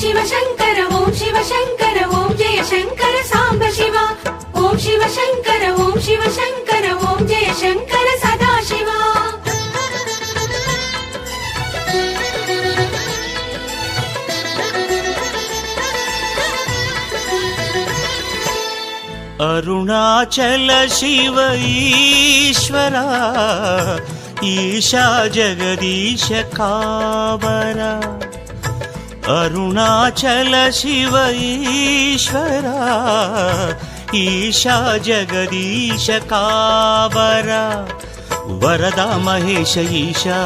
शिव शङ्कर ॐ शिव शङ्कर ॐ जय शङ्कर साम्ब शिव ॐ शिव शङ्कर ॐ शिव शङ्कर ॐ जय शङ्कर सदा शिव अरुणाचल शिव ईश्वरा ईशा जगदीश कावरा अरुणाचल शिव ईश्वरा ईशा जगदीश कावरा वरदा महेश ईशा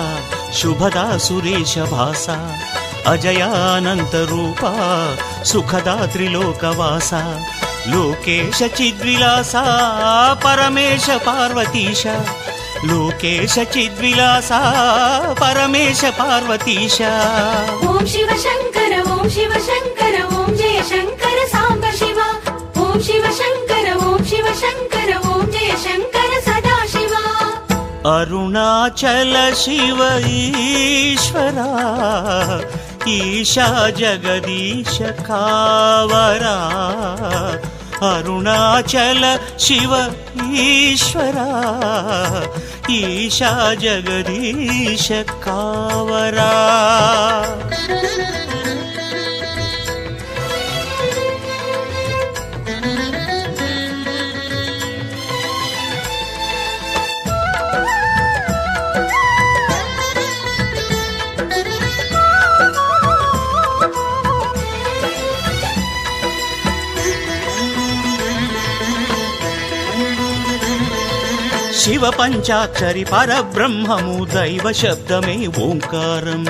शुभदा सुरेश भासा अजयानंत रूपा सुखदा त्रिलोकवासा लोकेश चिद्विलासा परमेश पार्वतीश लोकेश चिद्विलासा परमेश पार्वतीश ॐ शिव शङ्कर ॐ जय शङ्कर साम्ब शिव ॐ शिव शङ्कर ॐ जय शङ्कर सदा शिव अरुणाचल शिव ईश्वरा ईशा जगदीश कावरा अरुणाचल शिव ईश्वरा ईशा जगदीश कावरा शिव पंचाक्षरी परब्रह्ममु दैव शब्दमे ओंकारम्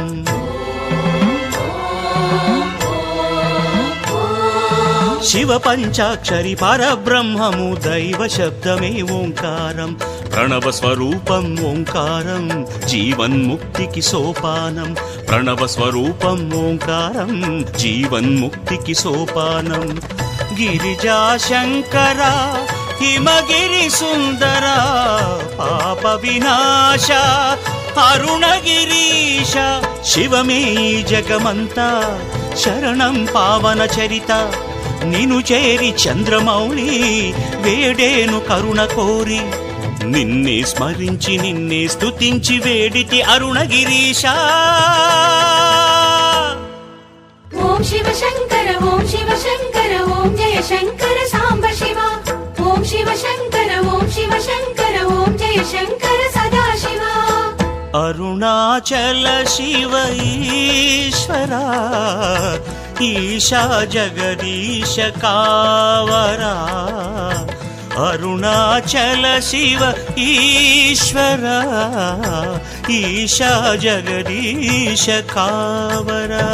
शिव पंचाक्षरी परब्रह्ममु दैव शब्दमे ओंकारम् प्रणव स्वरूपम् ओंकारम् जीवन्मुक्तिकी सोपानम् प्रणव स्वरूपम् ओंकारम् जीवन्मुक्तिकी सोपानम् गिरिजा शंकरा हिमगिरि सुंदरा पाप विनाश अरुणगिरीश शिवमे जगमंता शरणं पावन चरिता निनु चेरि चंद्रमौळि वेडेनु करुण कोरि निन्ने स्मरिंचि निन्ने स्तुतिंचि वेडिति अरुणगिरीश ॐ शिव शङ्कर ॐ जय शङ्कर साम्ब शिव ॐ शिव शङ्कर ॐ जय शङ्कर सदा शिव अरुणाचल शिव ईश्वरा ईशा जगदीश कावरा अरुणाचल शिव ईश्वरा ईशा जगदीश कावरा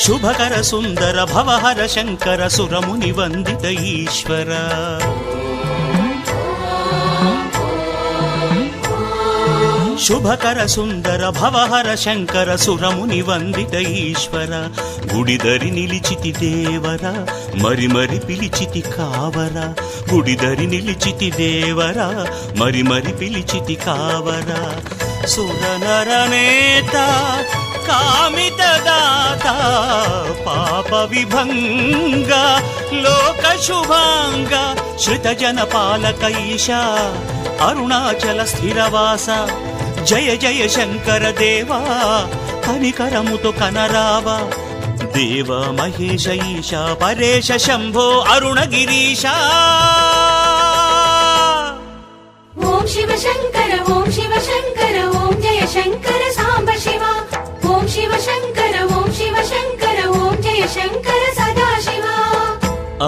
शुभकर सुंदर भवहर शंकर सुरमुनि वंदित ईश्वर शुभकर सुंदर भवहर शंकर सुरमुनि वंदित ईश्वर गुडिदरि निलिचिति देवरा मरि मरि पिलिचिति कावरा गुडिदरि निलिचिति देवरा मरि मरि पिलिचिति कावरा सुरनर नेता कामित दाता पाप विभंगा लोक शुभांगा श्रित जन पालक ईशा अरुणाचल स्थिरवासा जय जय शंकर देवा कनिकरमुतो कनरावा देव महेश ईशा परेश शंभो अरुणगिरीशा ॐ शिव शङ्कर ॐ जय शङ्कर साम्ब शिव ॐ शिव शङ्कर ॐ जय शङ्कर सदा शिव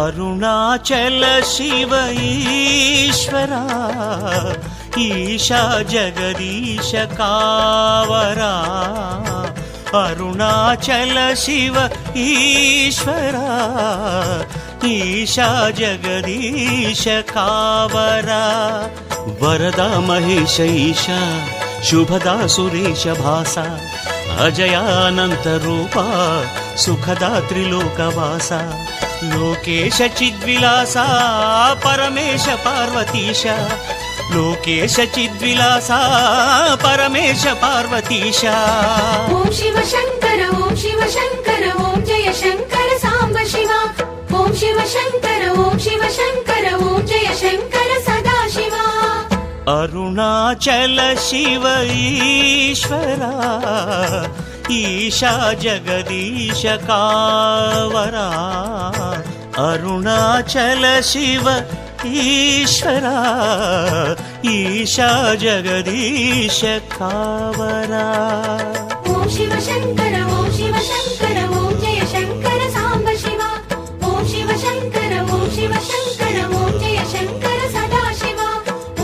अरुणाचल शिव ईश्वरा ईशा जगदीश कावरा अरुणाचल शिव ईश्वरा ఈశా జగదీశ కావరా వరదా మహేశ ఈశా శుభదా సురేశ భాస అజయానంత రూప సుఖదా త్రిలోకవాస లోకేశ చిద్విలాస పరమేశ పార్వతీశ లోకేశ చిద్విలాస పరమేశ పార్వతీశ ఓం శివ శంకర ఓం శివ శంకర ఓం జయ శంకర సాంబ శివ ఓం శివ శంకర ఓం శివ శంకర ఓం జయ శంకర సదా శివ అరుణాచల శివ ఈశ్వరా ఈశా జగదీశ కావరా అరుణాచల శివ ఈశ్వరా ఈశా జగదీశ కావరా ఓం శివ శంకర ఓం శివ శంకర ఓం జయ శంకర సాంబ శివ ఓం శివ శంకర ఓం శివ శంకర ఓం జయ శంకర సదా శివ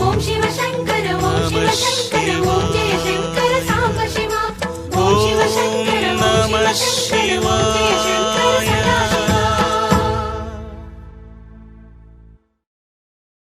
ఓం శివ శంకర ఓం శివ శంకర ఓం జయ శంకర సాంబ శివ ఓం శివ శంకర ఓం శివ శంకర ఓం జయ శంకర